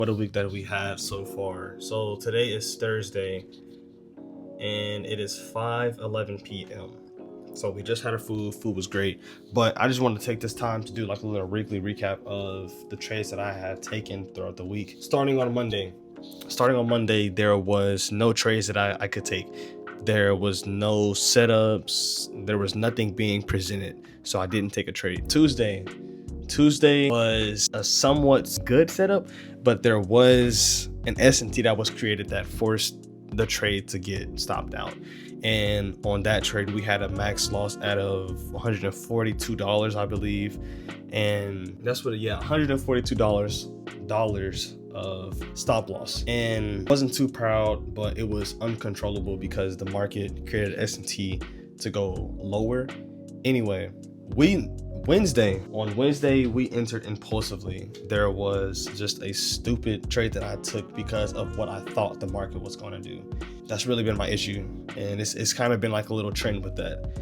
What a week that we had so far. So today is Thursday and it is 5:11 p.m. So we just had our food. Food was great. But I just wanted to take this time to do like a little weekly recap of the trades that I have taken throughout the week. Starting on Monday, there was no trades that I could take. There was no setups. There was nothing being presented. So I didn't take a trade. Tuesday was a somewhat good setup, but there was an S&T that was created that forced the trade to get stopped out. And on that trade, we had a max loss out of $142, I believe. And that's what, $142 of stop loss. And wasn't too proud, but it was uncontrollable because the market created S&T to go lower. Anyway, on Wednesday, we entered impulsively. There was just a stupid trade that I took because of what I thought the market was going to do. That's really been my issue. And it's kind of been like a little trend with that.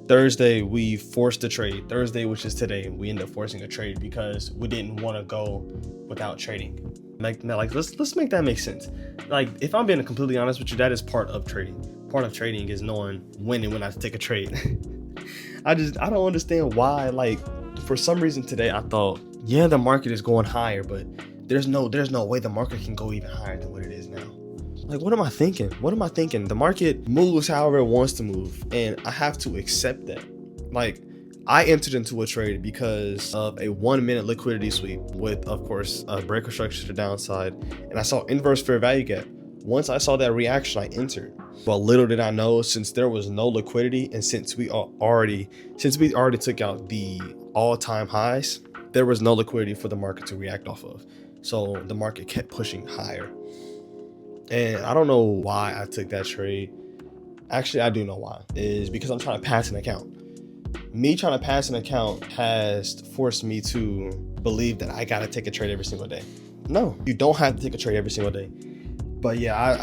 Thursday, we forced a trade. Thursday, which is today, we ended up forcing a trade because we didn't want to go without trading. Like let's make that make sense. Like, if I'm being completely honest with you, that is part of trading. Part of trading is knowing when and when I take a trade. I don't understand why. Like, for some reason today, I thought, yeah, the market is going higher, but there's no way the market can go even higher than what it is now. Like, what am I thinking? The market moves however it wants to move, and I have to accept that. Like, I entered into a trade because of a 1 minute liquidity sweep with, of course, a breaker structure to the downside, and I saw inverse fair value gap. Once I saw that reaction, I entered. Well, little did I know, since there was no liquidity, and since we already took out the all-time highs, there was no liquidity for the market to react off of. So the market kept pushing higher. And I don't know why I took that trade. Actually, I do know why. Is because I'm trying to pass an account. Me trying to pass an account has forced me to believe that I gotta take a trade every single day. No, you don't have to take a trade every single day. But yeah,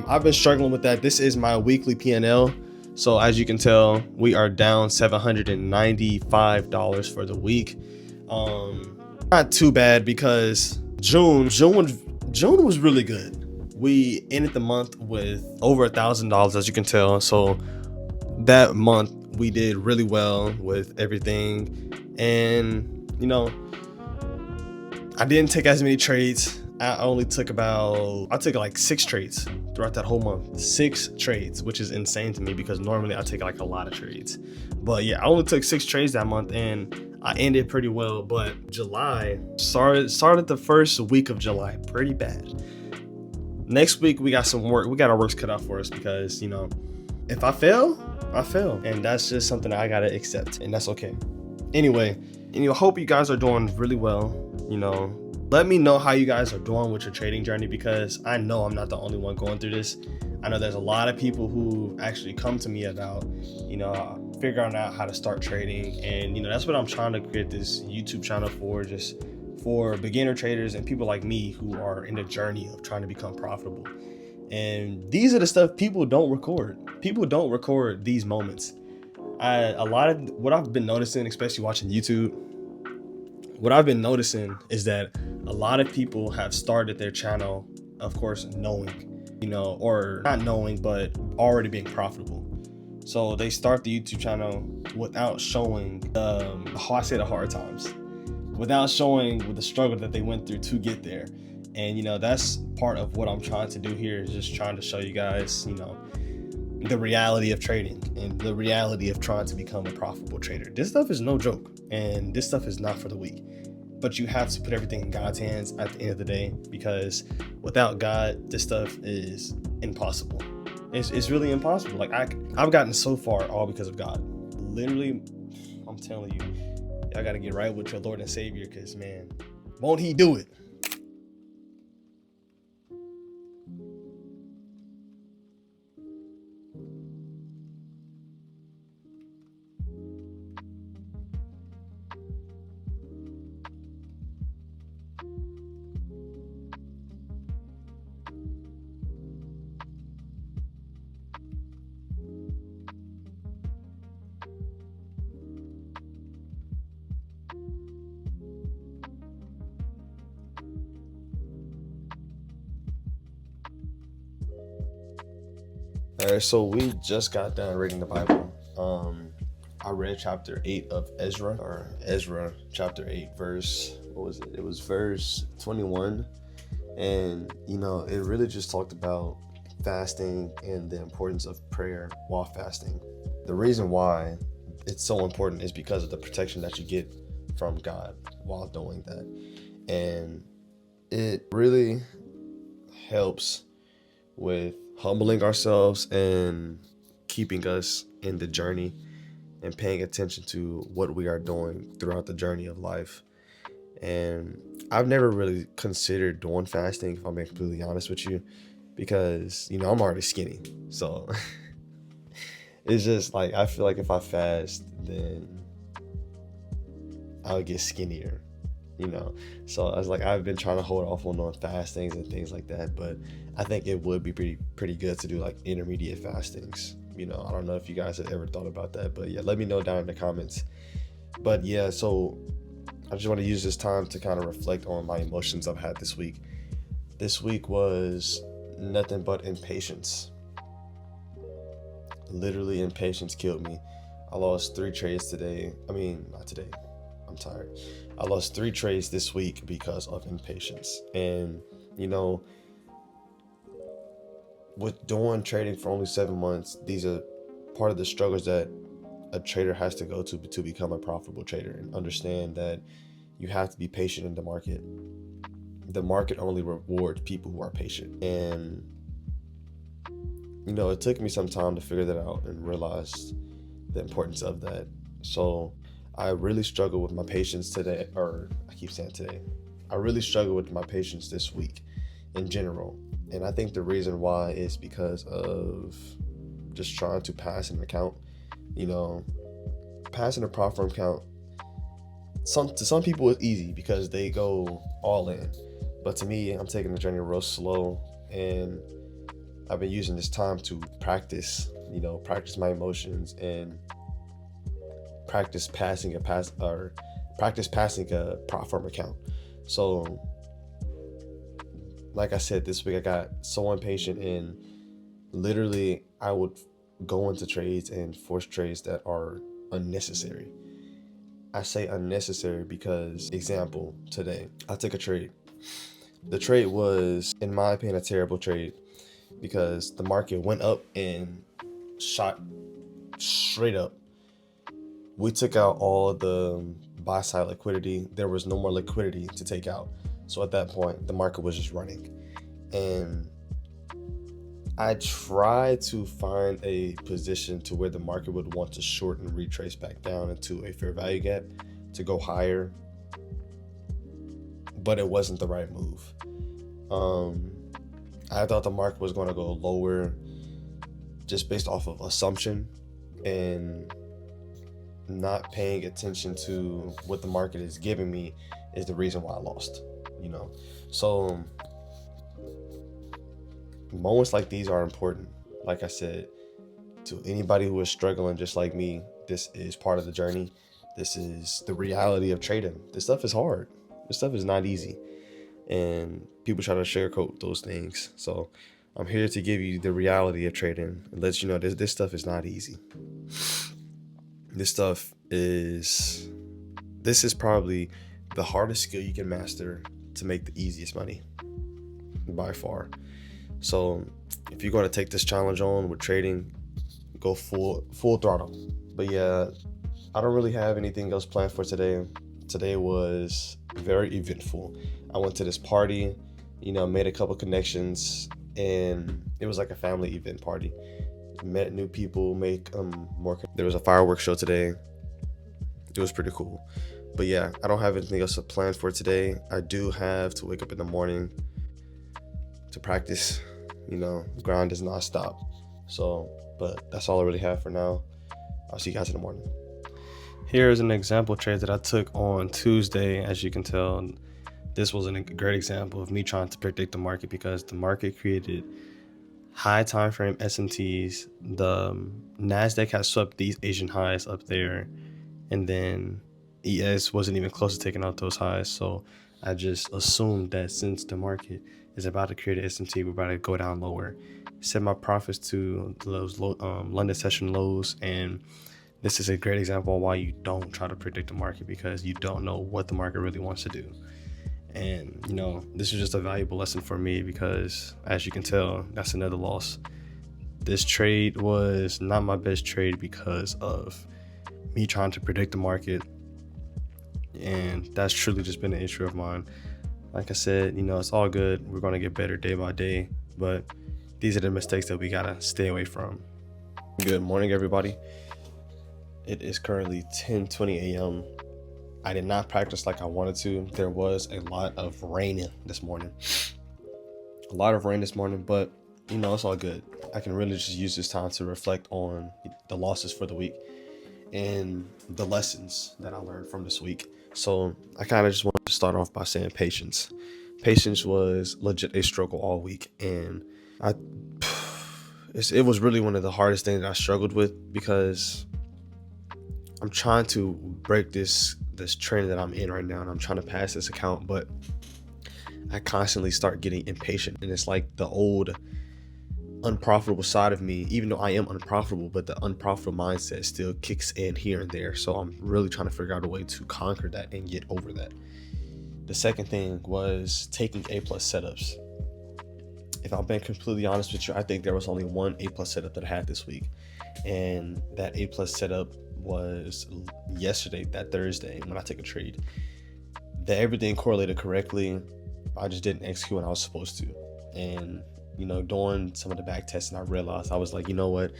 I've been struggling with that. This is my weekly P&L. So as you can tell, we are down $795 for the week. Not too bad because June was really good. We ended the month with over $1,000, as you can tell. So that month we did really well with everything. And I didn't take as many trades. I took like 6 trades throughout that whole month. 6 trades, which is insane to me because normally I take like a lot of trades. But yeah, I only took 6 trades that month and I ended pretty well. But July started the first week of July pretty bad. Next week we got some work. We got our works cut out for us because if I fail, I fail, and that's just something that I gotta accept, and that's okay. Anyway, and hope you guys are doing really well. Let me know how you guys are doing with your trading journey because I know I'm not the only one going through this. I know there's a lot of people who actually come to me about, figuring out how to start trading. And, that's what I'm trying to create this YouTube channel for, just for beginner traders and people like me who are in the journey of trying to become profitable. And these are the stuff people don't record. People don't record these moments. A lot of what I've been noticing, especially watching YouTube, what I've been noticing is that a lot of people have started their channel, of course, knowing, or not knowing, but already being profitable. So they start the YouTube channel without showing the hard times, without showing the struggle that they went through to get there. And, that's part of what I'm trying to do here, is just trying to show you guys, the reality of trading and the reality of trying to become a profitable trader. This stuff is no joke, and this stuff is not for the weak. But you have to put everything in God's hands at the end of the day, because without God, this stuff is impossible. It's really impossible. Like, I've gotten so far all because of God. Literally, I'm telling you, y'all gotta get right with your Lord and Savior, because, man, won't He do it? All right, so we just got done reading the Bible. I read chapter 8 of Ezra, or Ezra chapter 8, verse, what was it? It was verse 21. And, it really just talked about fasting and the importance of prayer while fasting. The reason why it's so important is because of the protection that you get from God while doing that. And it really helps with humbling ourselves and keeping us in the journey and paying attention to what we are doing throughout the journey of life. And I've never really considered doing fasting, if I'm being completely honest with you, because, I'm already skinny. So it's just like, I feel like if I fast, then I'll get skinnier. So I was like, I've been trying to hold off on doing fastings and things like that, but I think it would be pretty good to do like intermediate fastings. I don't know if you guys have ever thought about that, but yeah, let me know down in the comments. But yeah, so I just want to use this time to kind of reflect on my emotions I've had this week. This week was nothing but impatience. Literally, impatience killed me. I lost 3 trades today. Not today. I'm tired. I lost 3 trades this week because of impatience. And, with doing trading for only 7 months, these are part of the struggles that a trader has to go to become a profitable trader, and understand that you have to be patient in the market. The market only rewards people who are patient. And, it took me some time to figure that out and realize the importance of that. So I really struggled with my patience today, or I keep saying today. I really struggled with my patience this week in general. And I think the reason why is because of just trying to pass an account. Passing a profit firm account, to some people it's easy because they go all in. But to me, I'm taking the journey real slow, and I've been using this time to practice my emotions and practice passing a prop firm account. So like I said, this week I got so impatient, and literally I would go into trades and force trades that are unnecessary. I say unnecessary because, example, today I took a trade. The trade was, in my opinion, a terrible trade because the market went up and shot straight up. We took out all the buy side liquidity. There was no more liquidity to take out. So at that point, the market was just running. And I tried to find a position to where the market would want to short and retrace back down into a fair value gap to go higher, but it wasn't the right move. I thought the market was going to go lower just based off of assumption, and not paying attention to what the market is giving me is the reason why I lost. So moments like these are important. Like I said, to anybody who is struggling just like me, this is part of the journey. This is the reality of trading. This stuff is hard. This stuff is not easy, and people try to sugarcoat those things. So I'm here to give you the reality of trading and let you know this stuff is not easy. This is probably the hardest skill you can master to make the easiest money by far. So if you're going to take this challenge on with trading, go full throttle. But yeah, I don't really have anything else planned for today. Today was very eventful. I went to this party, made a couple connections, and it was like a family event party. Met new people, there was a fireworks show today. It was pretty cool. But yeah, I don't have anything else planned for today. I do have to wake up in the morning to practice. Grind does not stop. So, but that's all I really have for now. I'll see you guys in the morning. Here's an example trade that I took on Tuesday. As you can tell, this was a great example of me trying to predict the market, because the market created high time frame SMTs. The NASDAQ has swept these Asian highs up there, and then ES wasn't even close to taking out those highs. So I just assumed that since the market is about to create an SMT. We're about to go down lower, set my profits to those London session lows. And this is a great example of why you don't try to predict the market, because you don't know what the market really wants to do. And this is just a valuable lesson for me, because as you can tell, that's another loss. This trade was not my best trade because of me trying to predict the market, and that's truly just been an issue of mine. Like I said, it's all good. We're going to get better day by day, but these are the mistakes that we got to stay away from. Good morning, everybody. It is currently 10:20 a.m. I did not practice like I wanted to. There was a lot of rain this morning. But it's all good. I can really just use this time to reflect on the losses for the week and the lessons that I learned from this week. So I kind of just wanted to start off by saying patience. Patience was legit a struggle all week, and it was really one of the hardest things that I struggled with, because I'm trying to break this trend that I'm in right now, and I'm trying to pass this account, but I constantly start getting impatient, and it's like the old unprofitable side of me, even though I am unprofitable, but the unprofitable mindset still kicks in here and there. So I'm really trying to figure out a way to conquer that and get over that. The second thing was taking A+ setups. If I'm being completely honest with you, I think there was only one A+ setup that I had this week, and that A+ setup was yesterday, that Thursday, when I took a trade. That everything correlated correctly. I just didn't execute when I was supposed to. And doing some of the back testing, I realized, I was like, you know what?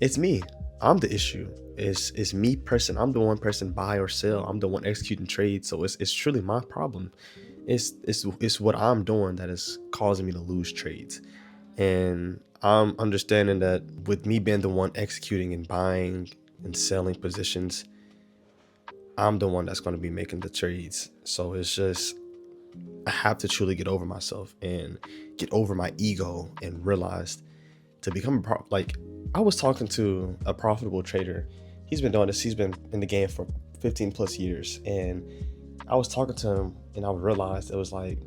It's me. I'm the issue. It's me person. I'm the one person buy or sell. I'm the one executing trades. So it's truly my problem. It's what I'm doing that is causing me to lose trades. And I'm understanding that with me being the one executing and buying and selling positions, I'm the one that's going to be making the trades. So it's just, I have to truly get over myself and get over my ego and realize to become I was talking to a profitable trader. He's been doing this. He's been in the game for 15 plus years. And I was talking to him, and I realized it was like,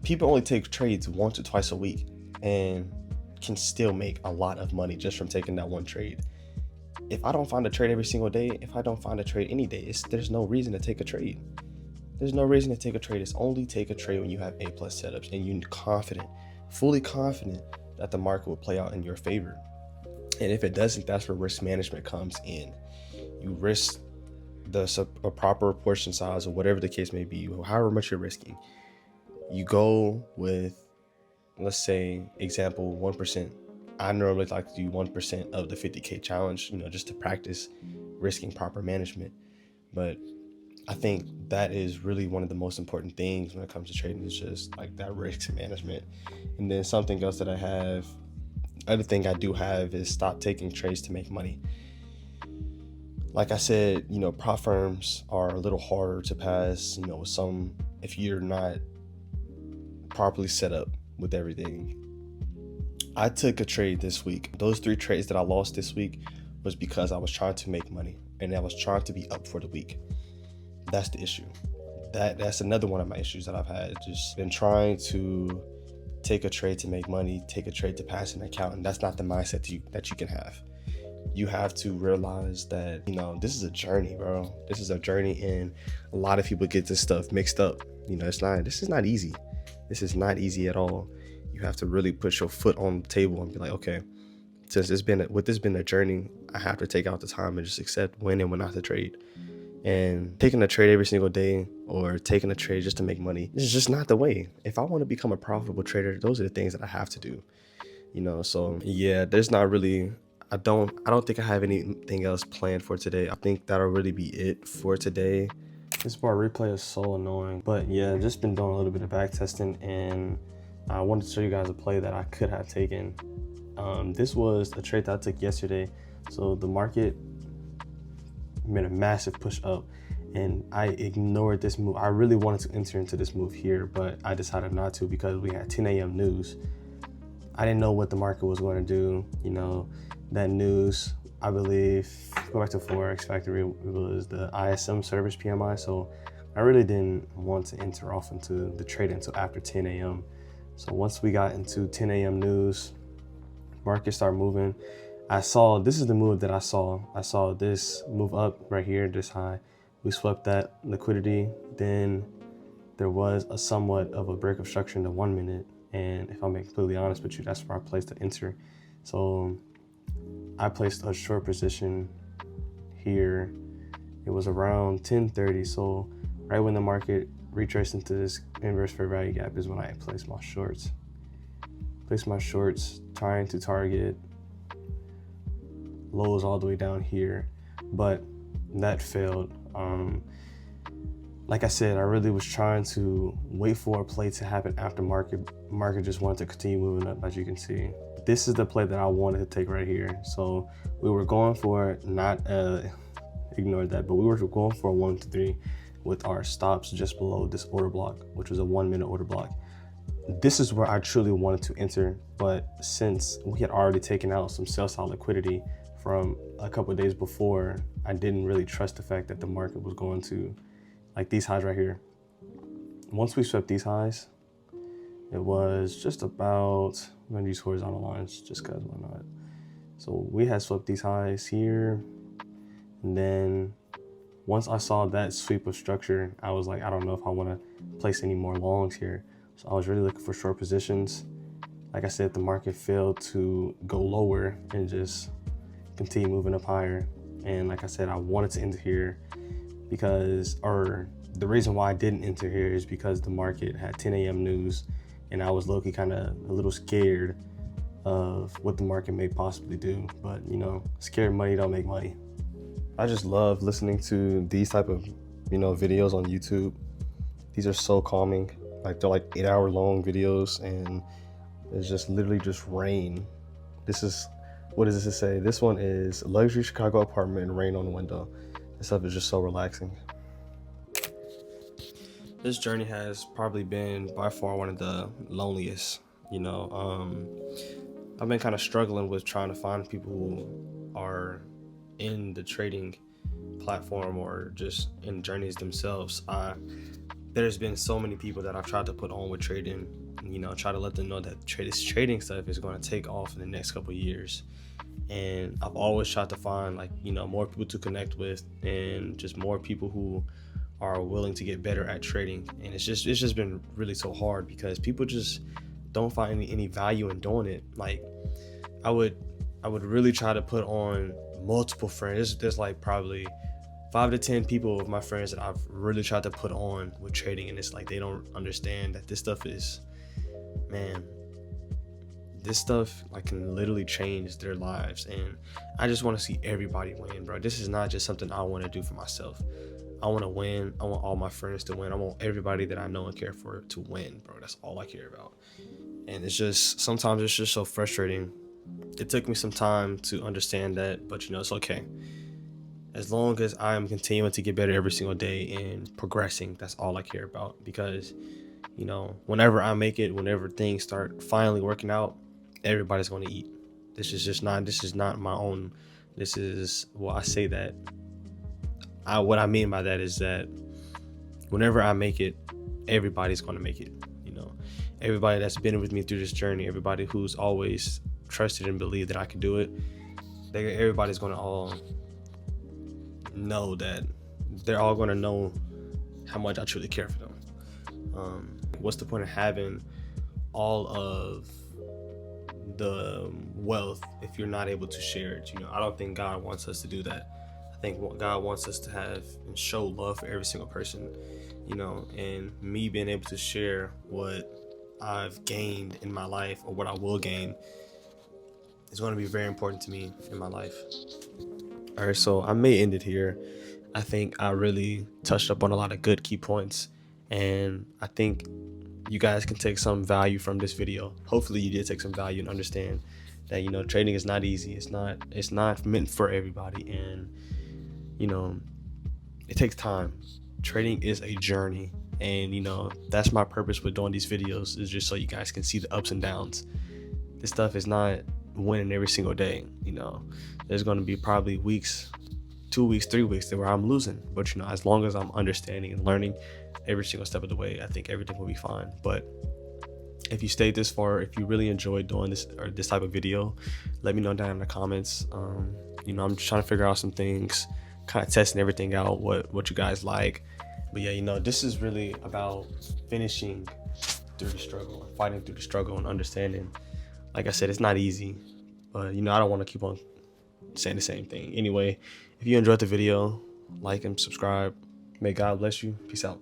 people only take trades once or twice a week and can still make a lot of money just from taking that one trade. If I don't find a trade every single day, if I don't find a trade any day, there's no reason to take a trade. There's no reason to take a trade. It's only take a trade when you have A+ setups and you're confident, fully confident that the market will play out in your favor. And if it doesn't, that's where risk management comes in. You risk a proper portion size, or whatever the case may be, however much you're risking. You go with, let's say, example, 1%. I normally like to do 1% of the 50K challenge, just to practice risking proper management. But I think that is really one of the most important things when it comes to trading, is just like that risk management. And then something else that other thing I do have is stop taking trades to make money. Like I said, prop firms are a little harder to pass, if you're not properly set up with everything. I took a trade this week. Those 3 trades that I lost this week was because I was trying to make money, and I was trying to be up for the week. That's the issue. That's another one of my issues that I've had. Just been trying to take a trade to make money, take a trade to pass an account, and that's not the mindset that you can have. You have to realize that, this is a journey, bro. This is a journey, and a lot of people get this stuff mixed up. This is not easy. This is not easy at all. You have to really put your foot on the table and be like, okay, since this been a journey, I have to take out the time and just accept when and when not to trade. And taking a trade every single day, or taking a trade just to make money, is just not the way. If I want to become a profitable trader, those are the things that I have to do. So yeah, there's not really, I don't think I have anything else planned for today. I think that'll really be it for today. This bar replay is so annoying. But yeah, just been doing a little bit of back testing, and I wanted to show you guys a play that I could have taken. This was a trade that I took yesterday. So the market made a massive push up, and I ignored this move. I really wanted to enter into this move here, but I decided not to because we had 10 a.m. news. I didn't know what the market was going to do. That news, I believe, go back to Forex Factory, it was the ISM service PMI. So I really didn't want to enter off into the trade until after 10 a.m. So once we got into 10 a.m. news, market started moving. This is the move that I saw. I saw this move up right here, this high. We swept that liquidity. Then there was a somewhat of a break of structure in the 1 minute. And if I'm being completely honest with you, that's where I placed the enter. So I placed a short position here. It was around 10:30. So right when the market retraced into this inverse fair value gap is when I placed my shorts. Placed my shorts trying to target lows all the way down here, but that failed. Like I said, I really was trying to wait for a play to happen after market just wanted to continue moving up, as you can see. This is the play that I wanted to take right here. So we were going for, not ignore that, but we were going for a 1 to 3 with our stops just below this order block, which was a 1 minute order block. This is where I truly wanted to enter, but since we had already taken out some sell side liquidity from a couple of days before, I didn't really trust the fact that the market was going to, like these highs right here. Once we swept these highs, it was just about, I'm gonna use horizontal lines just cause why not. So we had swept these highs here, and then once I saw that sweep of structure, I was like, I don't know if I wanna place any more longs here. So I was really looking for short positions. Like I said, the market failed to go lower and just continue moving up higher. And like I said, I wanted to enter here because, or the reason why I didn't enter here is because the market had 10 a.m. news and I was low-key kind of a little scared of what the market may possibly do. But you know, scared money don't make money. I just love listening to these type of, videos on YouTube. These are so calming. Like they're like 8-hour long videos and it's just literally just rain. This is, what does this say? This one is luxury Chicago apartment and rain on the window. This stuff is just so relaxing. This journey has probably been by far one of the loneliest, I've been kind of struggling with trying to find people who are in the trading platform or just in journeys themselves. There's been so many people that I've tried to put on with trading, try to let them know that this trading stuff is going to take off in the next couple of years. And I've always tried to find more people to connect with and just more people who are willing to get better at trading. And it's just been really so hard because people just don't find any value in doing it. Like I would really try to put on multiple friends. There's like probably 5 to 10 people of my friends that I've really tried to put on with trading, and it's like they don't understand that this stuff is, this stuff can literally change their lives. And I just want to see everybody win, bro. This is not just something I want to do for myself. I want to win. I want all my friends to win. I want everybody that I know and care for to win, bro. That's all I care about. And it's just, sometimes it's just so frustrating. It took me some time to understand that, but it's okay. As long as I am continuing to get better every single day and progressing, that's all I care about. Because, whenever I make it, whenever things start finally working out, everybody's going to eat. This is not my own. This is, I say that. What I mean by that is that whenever I make it, everybody's going to make it. Everybody that's been with me through this journey, everybody who's always trusted and believed that I could do it, everybody's going to all know that they're all going to know how much I truly care for them. What's the point of having all of the wealth if you're not able to share it? I don't think God wants us to do that. I think what God wants us to have and show love for every single person, and me being able to share what I've gained in my life or what I will gain is going to be very important to me in my life. All right, so I may end it here. I think I really touched up on a lot of good key points, and I think you guys can take some value from this video. Hopefully you did take some value and understand that, trading is not easy. It's not meant for everybody, and it takes time. Trading is a journey, and that's my purpose with doing these videos, is just so you guys can see the ups and downs. This stuff is not winning every single day. There's going to be probably weeks 2 weeks, 3 weeks where I'm losing. But you know, as long as I'm understanding and learning every single step of the way, I think everything will be fine. But if you stayed this far, if you really enjoyed doing this or this type of video, let me know down in the comments. You know, I'm just trying to figure out some things, kind of testing everything out, what you guys like. But yeah, you know, this is really about finishing through the struggle and fighting through the struggle and understanding. Like I said, it's not easy, but you know, I don't want to keep on saying the same thing. Anyway, if you enjoyed the video, like and subscribe. May God bless you. Peace out.